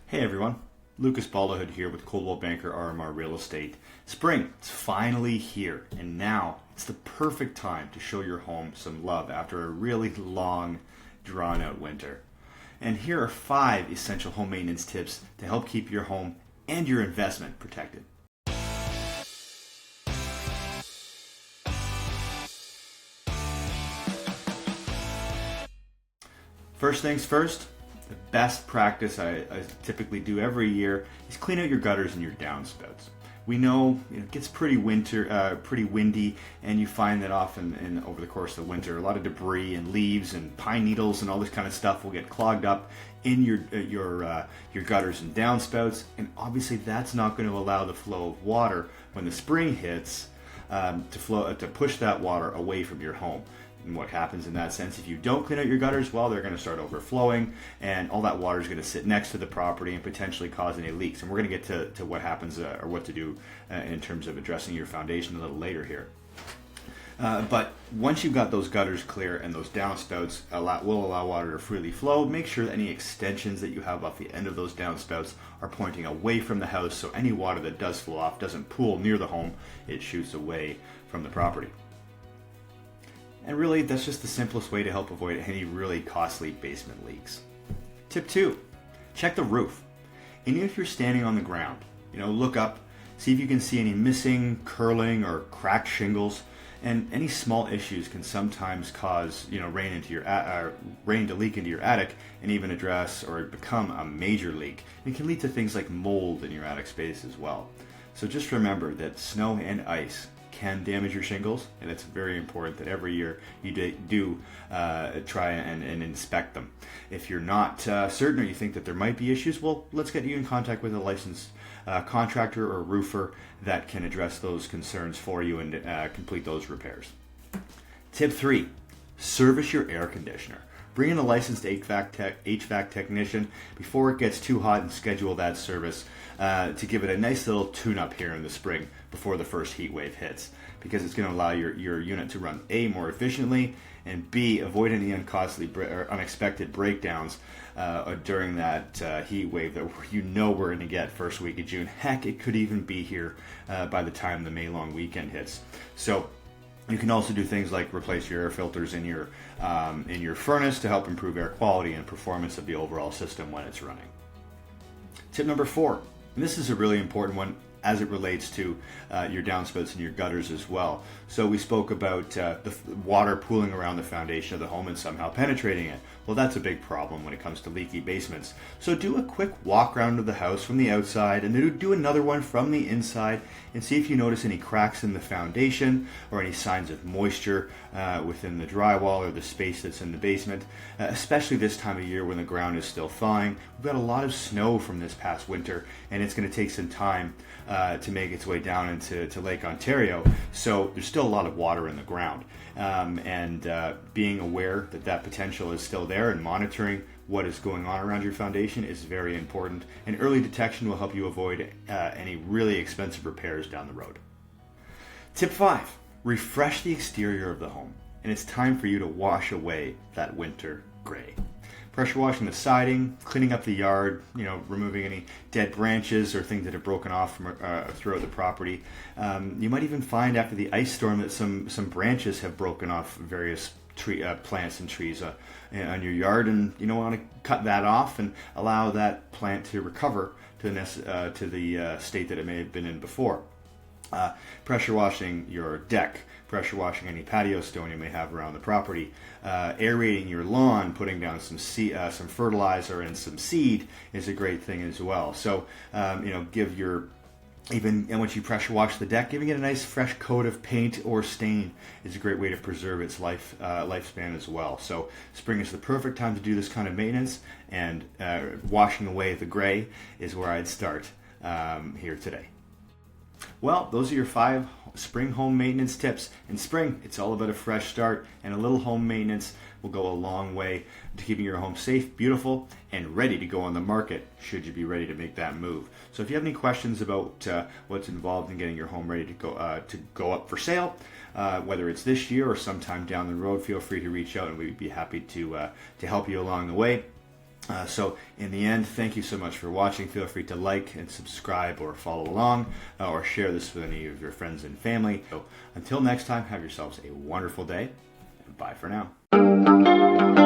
Hey everyone, Lucas Baldahood here with Coldwell Banker RMR Real Estate. Spring, it's finally here, and now it's the perfect time to show your home some love after a really long, drawn out winter. And here are 5 essential home maintenance tips to help keep your home and your investment protected. First things first, the best practice I typically do every year is clean out your gutters and your downspouts. We know it gets pretty windy, and you find that often over the course of the winter, a lot of debris and leaves and pine needles and all this kind of stuff will get clogged up in your gutters and downspouts, and obviously that's not going to allow the flow of water when the spring hits to push that water away from your home. And what happens in that sense, if you don't clean out your gutters, well, they're going to start overflowing, and all that water is going to sit next to the property and potentially cause any leaks. And we're going to get to what happens or what to do in terms of addressing your foundation a little later here. But once you've got those gutters clear and those downspouts will allow water to freely flow, make sure that any extensions that you have off the end of those downspouts are pointing away from the house, so any water that does flow off doesn't pool near the home, it shoots away from the property. And really, that's just the simplest way to help avoid any really costly basement leaks. Tip 2, check the roof. And if you're standing on the ground, look up, see if you can see any missing, curling, or cracked shingles. And any small issues can sometimes cause rain to leak into your attic, and even address or become a major leak. It can lead to things like mold in your attic space as well. So just remember that snow and ice can damage your shingles, and it's very important that every year you do try and inspect them. If you're not certain or you think that there might be issues, well, let's get you in contact with a licensed contractor or roofer that can address those concerns for you and complete those repairs. Tip 3, service your air conditioner. Bring in a licensed HVAC technician before it gets too hot and schedule that service to give it a nice little tune-up here in the spring before the first heat wave hits, because it's going to allow your unit to run A, more efficiently, and B, avoid any uncostly or unexpected breakdowns during that heat wave that we're going to get first week of June. Heck, it could even be here by the time the May long weekend hits. So you can also do things like replace your air filters in your furnace to help improve air quality and performance of the overall system when it's running. Tip number 4, and this is a really important one as it relates to your downspouts and your gutters as well. So we spoke about the water pooling around the foundation of the home and somehow penetrating it. Well, that's a big problem when it comes to leaky basements. So do a quick walk around of the house from the outside, and then do another one from the inside, and see if you notice any cracks in the foundation or any signs of moisture within the drywall or the space that's in the basement, especially this time of year when the ground is still thawing. We've got a lot of snow from this past winter, and it's going to take some time to make its way down into Lake Ontario. So there's still a lot of water in the ground. And being aware that potential is still there and monitoring what is going on around your foundation is very important. And early detection will help you avoid any really expensive repairs down the road. Tip 5, refresh the exterior of the home. And it's time for you to wash away that winter gray. Pressure washing the siding, cleaning up the yard, removing any dead branches or things that have broken off from throughout the property. You might even find after the ice storm that some branches have broken off various plants and trees on your yard, and you don't want to cut that off and allow that plant to recover to the state that it may have been in before. Pressure washing your deck, pressure washing any patio stone you may have around the property, aerating your lawn, putting down some fertilizer and some seed is a great thing as well. So and once you pressure wash the deck, giving it a nice fresh coat of paint or stain is a great way to preserve its lifespan as well. So spring is the perfect time to do this kind of maintenance, and washing away the gray is where I'd start here today. Well, those are your 5 spring home maintenance tips. In spring, it's all about a fresh start, and a little home maintenance will go a long way to keeping your home safe, beautiful, and ready to go on the market should you be ready to make that move. So if you have any questions about what's involved in getting your home ready to go up for sale, whether it's this year or sometime down the road, feel free to reach out, and we'd be happy to help you along the way. So in the end, thank you so much for watching. Feel free to like and subscribe or follow along or share this with any of your friends and family. So until next time, have yourselves a wonderful day, and bye for now.